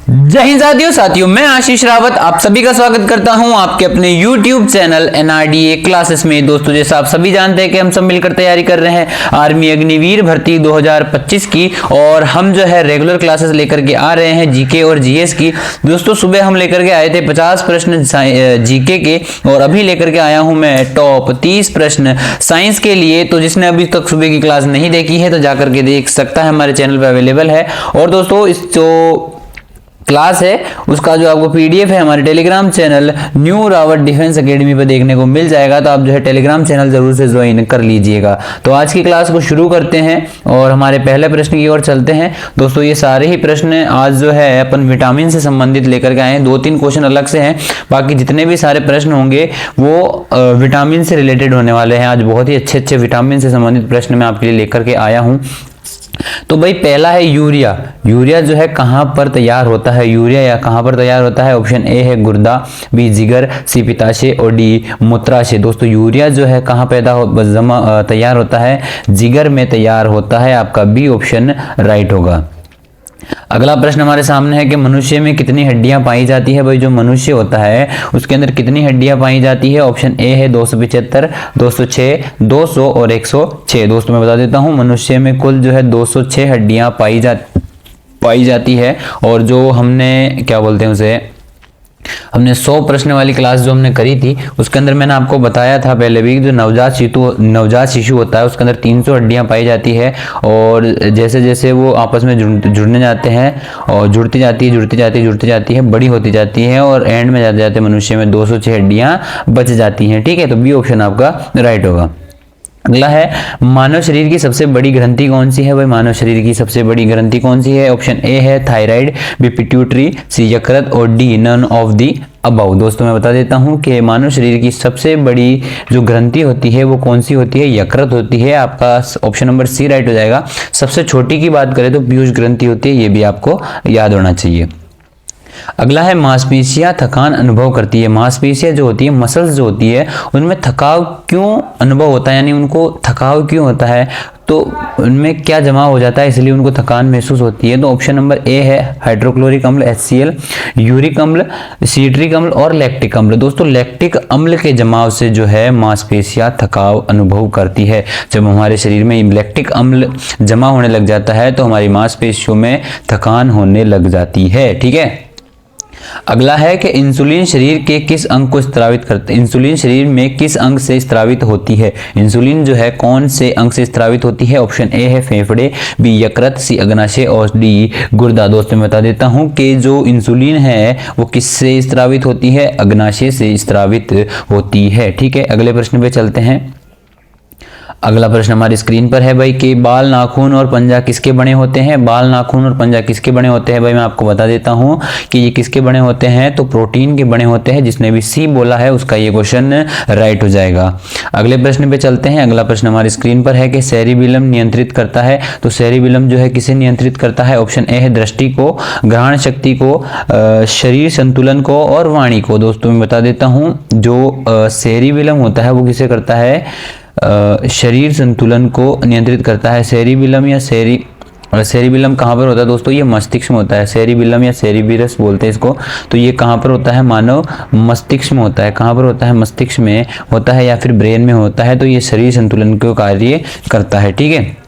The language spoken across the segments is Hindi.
जय हिंद साथियों, मैं आशीष रावत आप सभी का स्वागत करता हूं आपके अपने YouTube चैनल NRDA क्लासेस में। दोस्तों, जैसा आप सभी जानते हैं कि हम सब मिलकर तैयारी कर रहे हैं आर्मी अग्निवीर भर्ती 2025 की, और हम जो है रेगुलर क्लासेस लेकर के आ रहे हैं जीके और जीएस की। दोस्तों, सुबह हम लेकर के आए थे 50 प्रश्न जीके के, और अभी लेकर के आया हूं मैं टॉप 30 प्रश्न साइंस के लिए। तो जिसने अभी तक सुबह की क्लास नहीं देखी है तो जाकर के देख सकता है, हमारे चैनल पर अवेलेबल है। और दोस्तों, इस जो क्लास है उसका जो आपको पीडीएफ है हमारे Telegram channel new Rawat defence academy पर देखने को मिल जाएगा, तो आप जो है टेलीग्राम चैनल जरूर से ज्वाइन कर लीजिएगा। तो आज की क्लास को शुरू करते हैं और हमारे पहले प्रश्न की ओर चलते हैं। दोस्तों, ये सारे ही प्रश्न आज जो है अपन विटामिन से संबंधित लेकर के आए हैं। 2-3 क्वेश्चन अलग से हैं, बाकी जितने भी सारे प्रश्न होंगे वो विटामिन से रिलेटेड होने वाले हैं। आज बहुत ही अच्छे विटामिन से संबंधित प्रश्न मैं आपके लिए लेकर के आया हूँ। तो भाई, पहला है यूरिया। यूरिया जो है कहां पर तैयार होता है? यूरिया या कहां पर तैयार होता है? ऑप्शन ए है गुर्दा, बी जिगर, सी पित्ताशय और डी मूत्राशय। दोस्तों, यूरिया जो है कहां तैयार होता है? जिगर में तैयार होता है। आपका बी ऑप्शन राइट होगा। अगला प्रश्न हमारे सामने है कि मनुष्य में कितनी हड्डियां पाई जाती है? भाई, जो मनुष्य होता है उसके अंदर कितनी हड्डियां पाई जाती है? ऑप्शन ए है 275, 206, 200 और 106। दोस्तों, मैं बता देता हूं, मनुष्य में कुल जो है 206 हड्डियां पाई जाती है। और जो हमने क्या बोलते हैं उसे, हमने 100 प्रश्न वाली क्लास जो हमने करी थी उसके अंदर मैंने आपको बताया था पहले भी, जो नवजात शिशु होता है उसके अंदर 300 हड्डियां पाई जाती है। और जैसे जैसे वो आपस में जुड़ने जाते हैं और जुड़ती जाती है, बड़ी होती जाती है, और एंड में जाते जाते मनुष्य में 206 हड्डियां बच जाती हैं। ठीक है, तो बी ऑप्शन आपका राइट होगा। अगला है, मानव शरीर की सबसे बड़ी ग्रंथि कौन सी है? भाई, मानव शरीर की सबसे बड़ी ग्रंथि कौन सी है? ऑप्शन ए है थायराइड, बी पिट्यूटरी, सी यकृत और D none of the above. दोस्तों, मैं बता देता हूं कि मानव शरीर की सबसे बड़ी जो ग्रंथि होती है वो कौन सी होती है? यकृत होती है। आपका ऑप्शन नंबर सी राइट हो जाएगा। सबसे छोटी की बात करें तो पीयूष ग्रंथि होती है, ये भी आपको याद होना चाहिए। अगला है, मांसपेशियां थकान अनुभव करती है। मांसपेशियां जो होती है, मसल्स जो होती है, उनमें थकाव क्यों अनुभव होता है, यानी उनको थकाव क्यों होता है? तो उनमें क्या जमा हो जाता है इसलिए उनको थकान महसूस होती है? तो ऑप्शन नंबर ए है हाइड्रोक्लोरिक अम्ल HCl, यूरिक अम्ल, सीट्रिक अम्ल और लैक्टिक अम्ल। दोस्तों, लैक्टिक अम्ल के जमाव से जो है मांसपेशियां थकाव अनुभव करती है। जब हमारे शरीर में लैक्टिक अम्ल जमा होने लग जाता है तो हमारी मांसपेशियों में थकान होने लग जाती है। ठीक है। अगला है कि इंसुलिन शरीर के किस अंग को स्रावित करते हैं? इंसुलिन शरीर में किस अंग से स्रावित होती है? इंसुलिन जो है कौन से अंग से स्रावित होती है? ऑप्शन ए है फेफड़े, बी यकृत, सी अग्नाशय और डी गुर्दा। दोस्तों, मैं बता देता हूं कि जो इंसुलिन है वो किससे स्रावित होती है? अग्नाशय से स्रावित होती है। ठीक है, अगले प्रश्न पे चलते हैं। अगला प्रश्न हमारी स्क्रीन पर है भाई कि बाल, नाखून और पंजा किसके बने होते हैं? बाल, नाखून और पंजा किसके बने होते हैं? भाई, मैं आपको बता देता हूं कि ये किसके बने होते हैं, तो प्रोटीन के बने होते हैं। जिसने भी सी बोला है उसका ये क्वेश्चन राइट हो जाएगा। अगले प्रश्न पे चलते हैं। अगला प्रश्न हमारी स्क्रीन पर है कि सेरिबेलम नियंत्रित करता है। तो सेरिबेलम जो है किसे नियंत्रित करता है? ऑप्शन ए है दृष्टि को, ग्रहण शक्ति को, शरीर संतुलन को और वाणी को। दोस्तों, मैं बता देता हूं, जो सेरिबेलम होता है वो किसे करता है? शरीर संतुलन को नियंत्रित करता है। सेरिबेलम या सेरिबेलम कहाँ पर होता है? दोस्तों, ये मस्तिष्क में होता है। सेरिबेलम या सेरिबेरस बोलते हैं इसको। तो ये कहाँ पर होता है? मानव मस्तिष्क में होता है। कहाँ पर होता है? मस्तिष्क में होता है या फिर ब्रेन में होता है। तो ये शरीर संतुलन को कार्य करता है। ठीक है।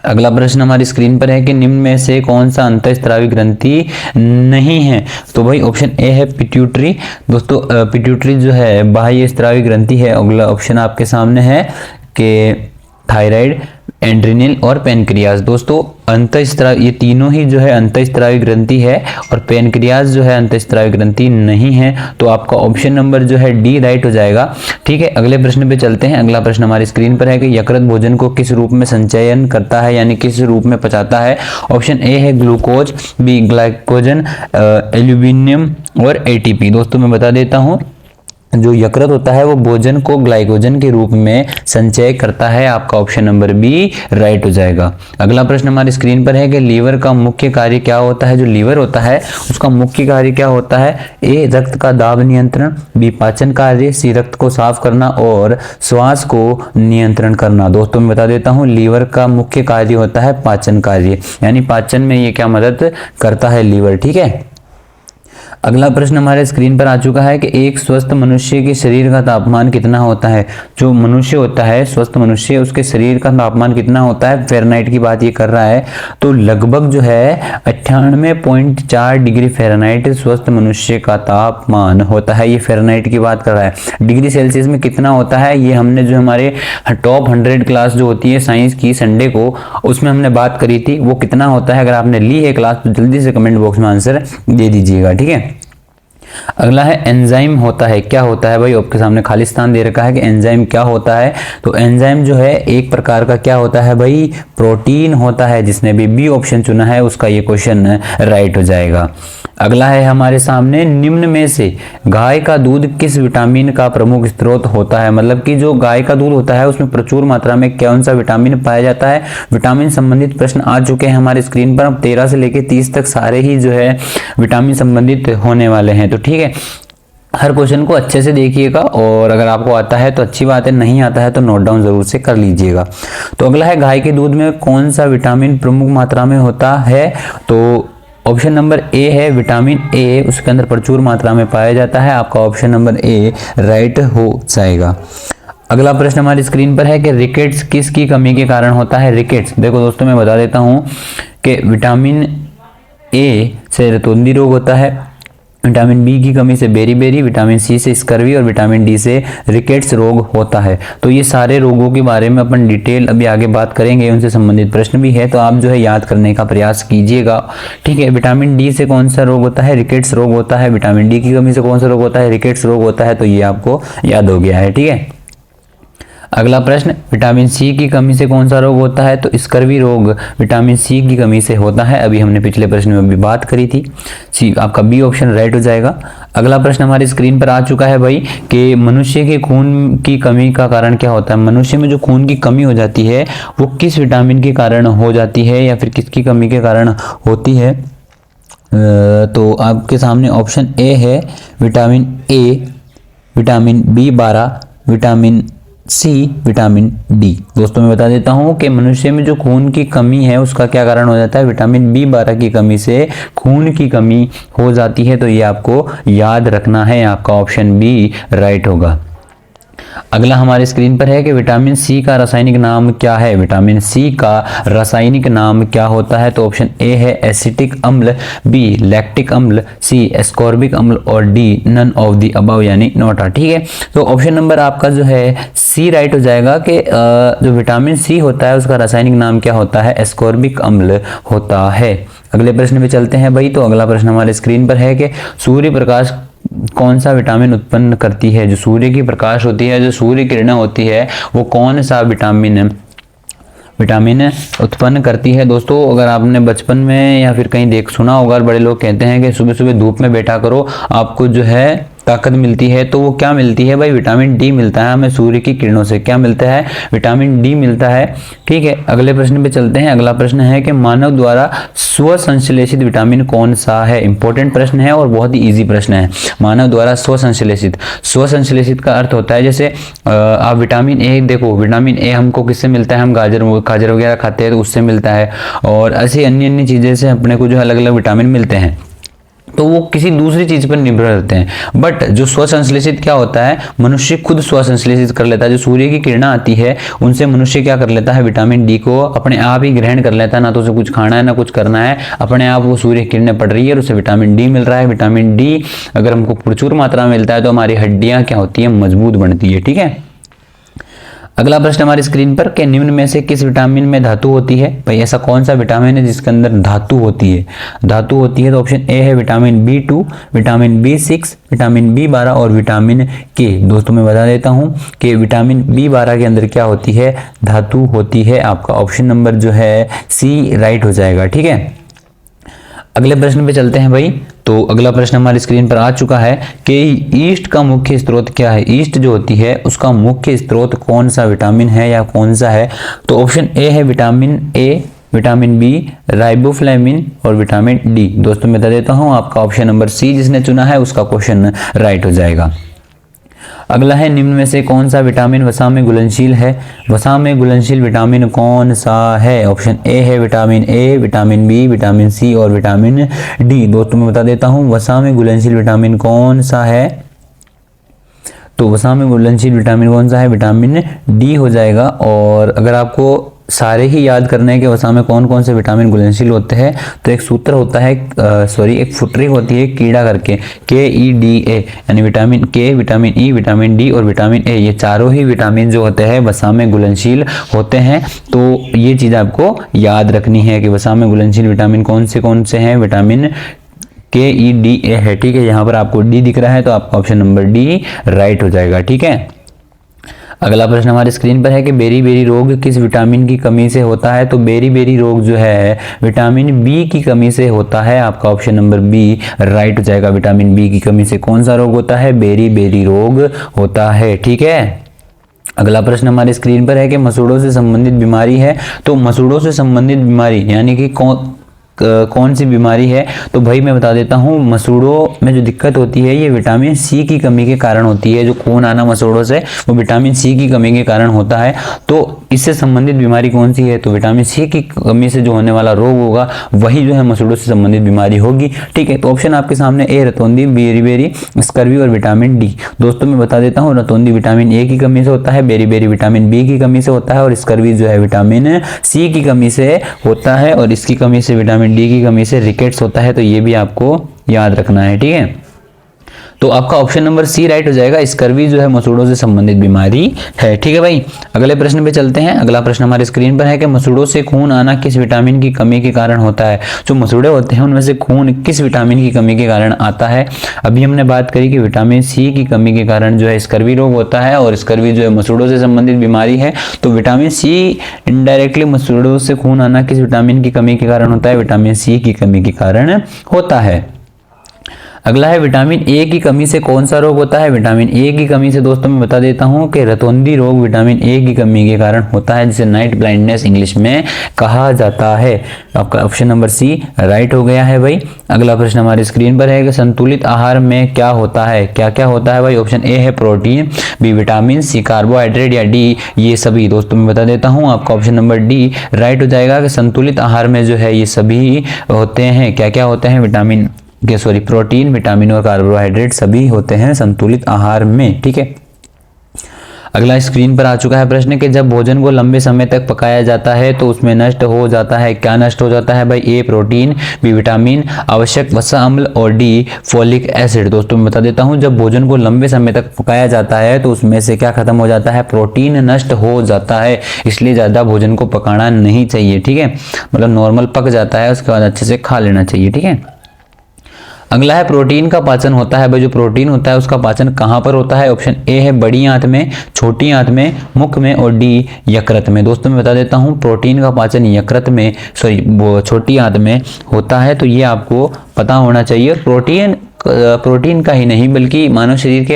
अगला प्रश्न हमारी स्क्रीन पर है कि निम्न में से कौन सा अंतःस्रावी ग्रंथि नहीं है? तो भाई, ऑप्शन ए है पिट्यूटरी। दोस्तों, पिट्यूटरी जो है बाह्य स्रावी ग्रंथि है। अगला ऑप्शन आपके सामने है कि थायराइड, एड्रिनल और पेनक्रियाज। दोस्तों, अंतःस्रावी ये तीनों ही जो है अंतःस्रावी ग्रंथि है, और पेनक्रियाज जो है अंतःस्रावी ग्रंथि नहीं है। तो आपका ऑप्शन नंबर जो है डी राइट हो जाएगा। ठीक है, अगले प्रश्न पे चलते हैं। अगला प्रश्न हमारी स्क्रीन पर है कि यकृत भोजन को किस रूप में संचयन करता है, यानी किस रूप में पचाता है? ऑप्शन ए है ग्लूकोज, बी ग्लाइकोजन, एल्यूमिनियम और ATP। दोस्तों, मैं बता देता हूँ, जो यकृत होता है वो भोजन को ग्लाइकोजन के रूप में संचय करता है। आपका ऑप्शन नंबर बी राइट हो जाएगा। अगला प्रश्न हमारी स्क्रीन पर है कि लीवर का मुख्य कार्य क्या होता है? जो लीवर होता है उसका मुख्य कार्य क्या होता है? ए रक्त का दाब नियंत्रण, बी पाचन कार्य, सी रक्त को साफ करना और श्वास को नियंत्रण करना। दोस्तों, मैं बता देता हूँ, लीवर का मुख्य कार्य होता है पाचन कार्य, यानी पाचन में ये क्या मदद करता है? लीवर। ठीक है। अगला प्रश्न हमारे स्क्रीन पर आ चुका है कि एक स्वस्थ मनुष्य के शरीर का तापमान कितना होता है। जो मनुष्य होता है, स्वस्थ मनुष्य, उसके शरीर का तापमान कितना होता है, फ़ारेनहाइट की बात ये कर रहा है। तो लगभग जो है 98.4 डिग्री फ़ारेनहाइट स्वस्थ मनुष्य का तापमान होता है। ये फ़ारेनहाइट की बात कर रहा है। डिग्री सेल्सियस में कितना होता है, ये हमने जो हमारे टॉप 100 क्लास जो होती है साइंस की संडे को, उसमें हमने बात करी थी। वो कितना होता है, अगर आपने ली है क्लास तो जल्दी से कमेंट बॉक्स में आंसर दे दीजिएगा, ठीक है। अगला है एंजाइम होता है, क्या होता है भाई, आपके सामने खाली स्थान दे रखा है कि एंजाइम क्या होता है। तो एंजाइम जो है एक प्रकार का क्या होता है भाई, प्रोटीन होता है। जिसने भी बी ऑप्शन चुना है उसका ये क्वेश्चन राइट हो जाएगा। अगला है हमारे सामने, निम्न में से गाय का दूध किस विटामिन का प्रमुख स्रोत होता है। मतलब कि जो गाय का दूध होता है उसमें प्रचुर मात्रा में कौन सा विटामिन पाया जाता है। विटामिन संबंधित प्रश्न आ चुके हैं हमारे स्क्रीन पर। अब 13 से लेकर 30 तक सारे ही जो है विटामिन संबंधित होने वाले हैं। तो ठीक है, हर क्वेश्चन को अच्छे से देखिएगा और अगर आपको आता है तो अच्छी बात है, नहीं आता है तो नोट डाउन जरूर से कर लीजिएगा। तो अगला है, गाय के दूध में कौन सा विटामिन प्रमुख मात्रा में होता है। तो ऑप्शन नंबर ए है विटामिन ए, उसके अंदर प्रचुर मात्रा में पाया जाता है। आपका ऑप्शन नंबर ए राइट हो जाएगा। अगला प्रश्न हमारी स्क्रीन पर है कि रिकेट्स किसकी कमी के कारण होता है। रिकेट्स, देखो दोस्तों मैं बता देता हूं कि विटामिन ए से रतौंधी रोग होता है, विटामिन बी की कमी से बेरी, विटामिन सी से स्कर्वी और विटामिन डी से रिकेट्स रोग होता है। तो ये सारे रोगों के बारे में अपन डिटेल अभी आगे बात करेंगे, उनसे संबंधित प्रश्न भी है, तो आप जो है याद करने का प्रयास कीजिएगा, ठीक है। विटामिन डी से कौन सा रोग होता है, रिकेट्स रोग होता है। विटामिन डी की कमी से कौन सा रोग होता है, रिकेट्स रोग होता है। तो ये आपको याद हो गया है, ठीक है। अगला प्रश्न, विटामिन सी की कमी से कौन सा रोग होता है। तो स्कर्वी रोग विटामिन सी की कमी से होता है। अभी हमने पिछले प्रश्न में भी बात करी थी। सी, आपका बी ऑप्शन राइट हो जाएगा। अगला प्रश्न हमारी स्क्रीन पर आ चुका है भाई कि मनुष्य के खून की कमी का कारण क्या होता है। मनुष्य में जो खून की कमी हो जाती है वो किस विटामिन के कारण हो जाती है या फिर किसकी कमी के कारण होती है। तो आपके सामने ऑप्शन ए है विटामिन ए, विटामिन बी12, विटामिन सी, विटामिन डी। दोस्तों मैं बता देता हूं कि मनुष्य में जो खून की कमी है उसका क्या कारण हो जाता है, विटामिन बी12 की कमी से खून की कमी हो जाती है। तो ये आपको याद रखना है, आपका ऑप्शन बी राइट होगा। अगला हमारे स्क्रीन पर है कि विटामिन सी का रासायनिक नाम क्या है। विटामिन सी का रासायनिक नाम क्या होता है। तो ऑप्शन ए है एसिटिक अम्ल, बी लैक्टिक अम्ल, सी एस्कॉर्बिक अम्ल और D none of the above यानी नॉट। ठीक है, तो ऑप्शन नंबर आपका जो है सी राइट हो जाएगा कि जो विटामिन सी होता है उसका रासायनिक नाम क्या होता है, एस्कॉर्बिक अम्ल होता है। अगले प्रश्न पे चलते हैं भाई। तो अगला प्रश्न हमारे स्क्रीन पर है कि सूर्य प्रकाश कौन सा विटामिन उत्पन्न करती है। जो सूर्य की प्रकाश होती है, जो सूर्य किरणें होती है, वो कौन सा विटामिन उत्पन्न करती है। दोस्तों अगर आपने बचपन में या फिर कहीं देख सुना होगा, बड़े लोग कहते हैं कि सुबह सुबह धूप में बैठा करो, आपको जो है ताकत मिलती है। तो वो क्या मिलती है भाई, विटामिन डी मिलता है हमें सूर्य की किरणों से। क्या मिलता है, विटामिन डी मिलता है। ठीक है, अगले प्रश्न पे चलते हैं। अगला प्रश्न है कि मानव द्वारा स्वसंश्लेषित विटामिन कौन सा है। इंपॉर्टेंट प्रश्न है और बहुत ही इजी प्रश्न है। मानव द्वारा स्वसंश्लेषित का अर्थ होता है जैसे आप विटामिन ए देखो, विटामिन ए हमको किससे मिलता है, हम गाजर वगैरह खाते हैं तो उससे मिलता है, और ऐसी अन्य चीजें से अपने को जो अलग अलग विटामिन मिलते हैं। तो वो किसी दूसरी चीज पर निर्भर रहते हैं। बट जो स्वसंश्लेषित क्या होता है, मनुष्य खुद स्वसंश्लेषित कर लेता है। जो सूर्य की किरणें आती है उनसे मनुष्य क्या कर लेता है, विटामिन डी को अपने आप ही ग्रहण कर लेता है। ना तो उसे कुछ खाना है ना कुछ करना है, अपने आप वो सूर्य किरणें पड़ रही है और उसे विटामिन डी मिल रहा है। विटामिन डी अगर हमको प्रचुर मात्रा में मिलता है तो हमारी हड्डियां क्या होती है, मजबूत बनती है। ठीक है, अगला प्रश्न हमारी स्क्रीन पर कि निम्न में से किस विटामिन में धातु होती है। भाई ऐसा कौन सा विटामिन है जिसके अंदर धातु होती है। तो ऑप्शन ए है vitamin बी2, vitamin B6, vitamin B12 और विटामिन के। दोस्तों मैं बता देता हूं कि विटामिन बी12 के अंदर क्या होती है, धातु होती है। आपका ऑप्शन नंबर जो है सी राइट हो जाएगा। ठीक है, अगले प्रश्न पे चलते हैं भाई। तो अगला प्रश्न हमारी स्क्रीन पर आ चुका है कि ईस्ट का मुख्य स्रोत क्या है। ईस्ट जो होती है उसका मुख्य स्रोत कौन सा विटामिन है या कौन सा है। तो ऑप्शन ए है vitamin A, vitamin B, riboflavin और विटामिन डी। दोस्तों मैं बता देता हूं आपका ऑप्शन नंबर सी जिसने चुना है उसका क्वेश्चन राइट हो जाएगा। अगला है निम्न में से कौन सा विटामिन वसा में घुलनशील है। वसा में घुलनशील विटामिन कौन सा है। ऑप्शन ए है vitamin A, vitamin B, vitamin C और विटामिन डी। दोस्तों मैं बता देता हूँ वसा में घुलनशील विटामिन कौन सा है, तो वसा में घुलनशील विटामिन कौन सा है, विटामिन डी हो जाएगा। और अगर आपको सारे ही याद करने हैं कि वसा में कौन कौन से विटामिन घुलनशील होते हैं, तो एक सूत्र होता है एक फुटरी होती है कीड़ा करके, KEDA, यानी विटामिन के, विटामिन ई, विटामिन डी और विटामिन ए, ये चारों ही विटामिन जो होते हैं वसा में घुलनशील होते हैं। तो ये चीज़ आपको याद रखनी है कि वसा में घुलनशील विटामिन कौन से हैं, विटामिन KEDA है। ठीक है, यहाँ पर आपको डी दिख रहा है तो आपका ऑप्शन नंबर डी राइट हो जाएगा। ठीक है, अगला प्रश्न हमारे स्क्रीन पर है कि बेरी बेरी रोग किस विटामिन की कमी से होता है। तो बेरी बेरी रोग जो है विटामिन बी की कमी से होता है। आपका ऑप्शन नंबर बी राइट हो जाएगा। विटामिन बी की कमी से कौन सा रोग होता है, बेरी बेरी रोग होता है। ठीक है, अगला प्रश्न हमारे स्क्रीन पर है कि मसूड़ों से संबंधित बीमारी है। तो मसूड़ों से संबंधित बीमारी यानी कि कौन सी बीमारी है, तो भाई मैं बता देता हूँ मसूड़ों में जो दिक्कत होती है ये विटामिन सी की कमी के कारण होती है। जो खून आना मसूड़ों से वो विटामिन सी की कमी के कारण होता है। तो इससे संबंधित बीमारी कौन सी है, तो विटामिन सी की कमी से जो होने वाला रोग होगा वही जो है मसूड़ों से संबंधित बीमारी होगी। ठीक है, तो ऑप्शन आपके सामने ए रतौंधी, बेरी बेरी, स्कर्वी और विटामिन डी। दोस्तों मैं बता देता हूँ रतौंधी विटामिन ए की कमी से होता है, बेरी बेरी विटामिन बी की कमी से होता है और स्कर्वी जो है विटामिन सी की कमी से होता है और इसकी कमी से विटामिन डी की कमी से रिकेट्स होता है। तो ये भी आपको याद रखना है। ठीक है, तो आपका ऑप्शन नंबर सी राइट हो जाएगा। स्कर्वी जो है मसूड़ों से संबंधित बीमारी है। ठीक है भाई, अगले प्रश्न पे चलते हैं। अगला प्रश्न हमारे स्क्रीन पर है कि मसूड़ों से खून आना किस विटामिन की कमी के कारण होता है। जो मसूड़े होते हैं उनमें से खून किस विटामिन की कमी के कारण आता है। अभी हमने बात करी कि विटामिन सी की कमी के कारण जो है स्कर्वी रोग होता है और स्कर्वी जो है मसूड़ों से संबंधित बीमारी है। तो विटामिन सी इनडायरेक्टली मसूड़ों से खून आना किस विटामिन की कमी के कारण होता है, विटामिन सी की कमी के कारण होता है। अगला है विटामिन ए की कमी से कौन सा रोग होता है। विटामिन ए की कमी से दोस्तों मैं बता देता हूं कि रतौंधी रोग विटामिन ए की कमी के कारण होता है, जिसे नाइट ब्लाइंडनेस इंग्लिश में कहा जाता है। आपका ऑप्शन नंबर सी राइट हो गया है भाई। अगला प्रश्न हमारी स्क्रीन पर है कि संतुलित आहार में क्या होता है, क्या क्या होता है भाई। ऑप्शन ए है प्रोटीन, बी विटामिन, सी कार्बोहाइड्रेट या डी ये सभी। दोस्तों मैं बता देता हूँ आपका ऑप्शन नंबर डी राइट हो जाएगा कि संतुलित आहार में जो है ये सभी होते हैं। क्या क्या होते हैं, प्रोटीन, विटामिन और कार्बोहाइड्रेट सभी होते हैं संतुलित आहार में। ठीक है, अगला स्क्रीन पर आ चुका है प्रश्न कि जब भोजन को लंबे समय तक पकाया जाता है तो उसमें नष्ट हो जाता है, क्या नष्ट हो जाता है भाई। ए प्रोटीन, बी विटामिन, आवश्यक वसा अम्ल और डी फोलिक एसिड। दोस्तों मैं बता देता हूं जब भोजन को लंबे समय तक पकाया जाता है तो उसमें से क्या खत्म हो जाता है, प्रोटीन नष्ट हो जाता है। इसलिए ज़्यादा भोजन को पकाना नहीं चाहिए। ठीक है, मतलब नॉर्मल पक जाता है उसके बाद अच्छे से खा लेना चाहिए। ठीक है, अगला है प्रोटीन का पाचन होता है भाई। जो प्रोटीन होता है उसका पाचन कहाँ पर होता है। ऑप्शन ए है बड़ी आंत में, छोटी आंत में, मुख में और डी यकृत में। दोस्तों मैं बता देता हूँ प्रोटीन का पाचन यकृत में छोटी आंत में होता है, तो ये आपको पता होना चाहिए। प्रोटीन का ही नहीं बल्कि मानव शरीर के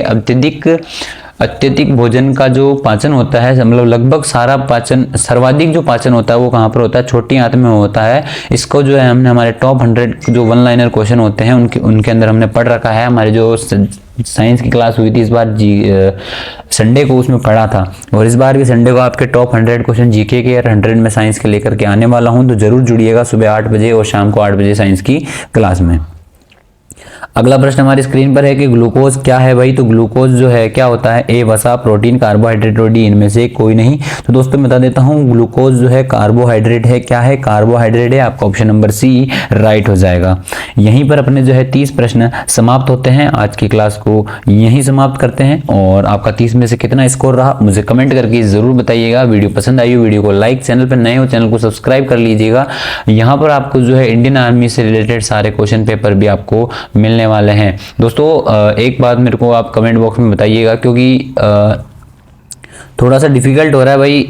अत्यधिक भोजन का जो पाचन होता है, मतलब लगभग सारा पाचन, सर्वाधिक जो पाचन होता है वो कहाँ पर होता है, छोटी आंत में होता है। इसको जो है हमने हमारे टॉप 100 जो वन लाइनर क्वेश्चन होते हैं उनके अंदर हमने पढ़ रखा है। हमारे जो साइंस की क्लास हुई थी इस बार संडे को, उसमें पढ़ा था। और इस बार भी संडे को आपके टॉप 100 क्वेश्चन जीके के और 100 में साइंस के लेकर के आने वाला हूँ, तो जरूर जुड़िएगा सुबह 8 बजे और शाम को 8 बजे साइंस की क्लास में। अगला प्रश्न हमारी स्क्रीन पर है कि ग्लूकोज क्या है भाई। तो ग्लूकोज जो है क्या होता है, ए वसा, प्रोटीन, कार्बोहाइड्रेट और डी इनमें से कोई नहीं। तो दोस्तों मैं बता देता हूँ ग्लूकोज जो है कार्बोहाइड्रेट है। क्या है, कार्बोहाइड्रेट है। आपका ऑप्शन नंबर सी राइट हो जाएगा। यहीं पर अपने जो है 30 प्रश्न समाप्त होते हैं। आज की क्लास को यहीं समाप्त करते हैं और आपका 30 में से कितना स्कोर रहा मुझे कमेंट करके जरूर बताइएगा। वीडियो पसंद आई हो वीडियो को लाइक, चैनल पर नए हो चैनल को सब्सक्राइब कर लीजिएगा। यहाँ पर आपको जो है इंडियन आर्मी से रिलेटेड सारे क्वेश्चन पेपर भी आपको मिलने वाले हैं। दोस्तों एक बात मेरे को आप कमेंट बॉक्स में बताइएगा, क्योंकि थोड़ा सा डिफिकल्ट हो रहा है भाई।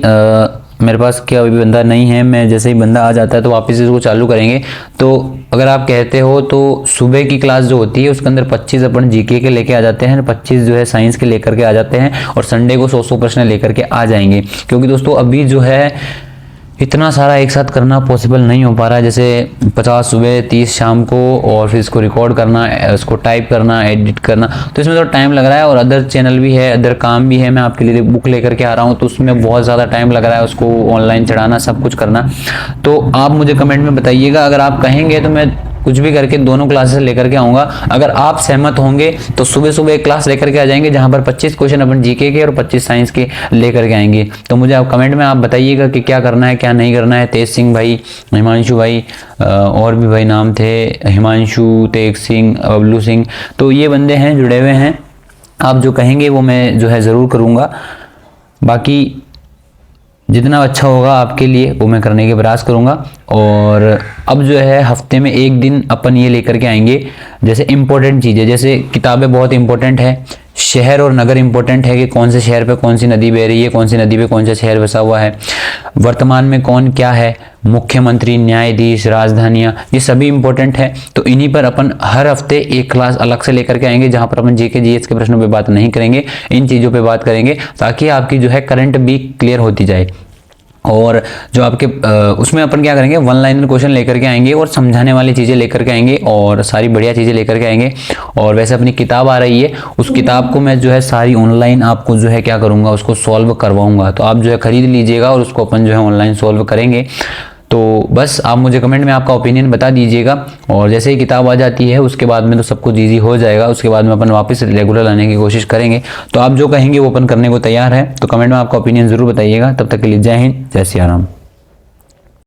मेरे पास क्या अभी बंदा नहीं है, मैं जैसे ही बंदा आ जाता है तो वापस इसको चालू करेंगे। तो अगर आप कहते हो तो सुबह की क्लास जो होती है उसके अंदर 25 अपन जीके के लेके आ जाते हैं, 25 जो है साइंस के लेकर के आ जाते हैं और संडे को 100 प्रश्न लेकर के आ जाएंगे। क्योंकि दोस्तों अभी जो है इतना सारा एक साथ करना पॉसिबल नहीं हो पा रहा है। जैसे 50 सुबह, 30 शाम को, और फिर इसको रिकॉर्ड करना, उसको टाइप करना, एडिट करना, तो इसमें थोड़ा टाइम लग रहा है। और अदर चैनल भी है, अदर काम भी है, मैं आपके लिए बुक लेकर के आ रहा हूँ, तो उसमें बहुत ज़्यादा टाइम लग रहा है, उसको ऑनलाइन चढ़ाना, सब कुछ करना। तो आप मुझे कमेंट में बताइएगा, अगर आप कहेंगे तो मैं कुछ भी करके दोनों क्लासेस लेकर के आऊँगा। अगर आप सहमत होंगे तो सुबह सुबह एक क्लास लेकर के आ जाएंगे, जहाँ पर 25 क्वेश्चन अपन जीके के और 25 साइंस के लेकर के आएंगे। तो मुझे आप कमेंट में आप बताइएगा कि क्या करना है, क्या नहीं करना है। तेज सिंह भाई, हिमांशु भाई, और भी भाई नाम थे, हिमांशु, तेज सिंह, बबलू सिंह, तो ये बंदे हैं, जुड़े हुए हैं। आप जो कहेंगे वो मैं जो है ज़रूर करूँगा। बाकी जितना अच्छा होगा आपके लिए वो मैं करने के प्रयास करूँगा। और अब जो है हफ्ते में एक दिन अपन ये लेकर के आएंगे, जैसे इम्पोर्टेंट चीज़ें, जैसे किताबें बहुत इंपॉर्टेंट है, शहर और नगर इंपॉर्टेंट है कि कौन से शहर पे कौन सी नदी बह रही है, कौन सी नदी पे कौन सा शहर बसा हुआ है, वर्तमान में कौन क्या है, मुख्यमंत्री, न्यायाधीश, राजधानियाँ, ये सभी इंपॉर्टेंट है। तो इन्हीं पर अपन हर हफ्ते एक क्लास अलग से लेकर के आएंगे, जहाँ पर अपन जीके जीएस के प्रश्नों पे बात नहीं करेंगे, इन चीज़ों पे बात करेंगे, ताकि आपकी जो है करंट भी क्लियर होती जाए। और जो आपके उसमें अपन क्या करेंगे, वन लाइनर क्वेश्चन लेकर के आएंगे और समझाने वाली चीज़ें लेकर के आएंगे और सारी बढ़िया चीज़ें लेकर के आएंगे। और वैसे अपनी किताब आ रही है, उस किताब को मैं जो है सारी ऑनलाइन आपको जो है क्या करूँगा, उसको सॉल्व करवाऊँगा। तो आप जो है खरीद लीजिएगा और उसको अपन जो है ऑनलाइन सॉल्व करेंगे। तो बस आप मुझे कमेंट में आपका ओपिनियन बता दीजिएगा। और जैसे ही किताब आ जाती है उसके बाद में तो सब कुछ ईजी हो जाएगा, उसके बाद में अपन वापस रेगुलर लाने की कोशिश करेंगे। तो आप जो कहेंगे वो अपन करने को तैयार है। तो कमेंट में आपका ओपिनियन ज़रूर बताइएगा। तब तक के लिए जय हिंद, जय सिया राम।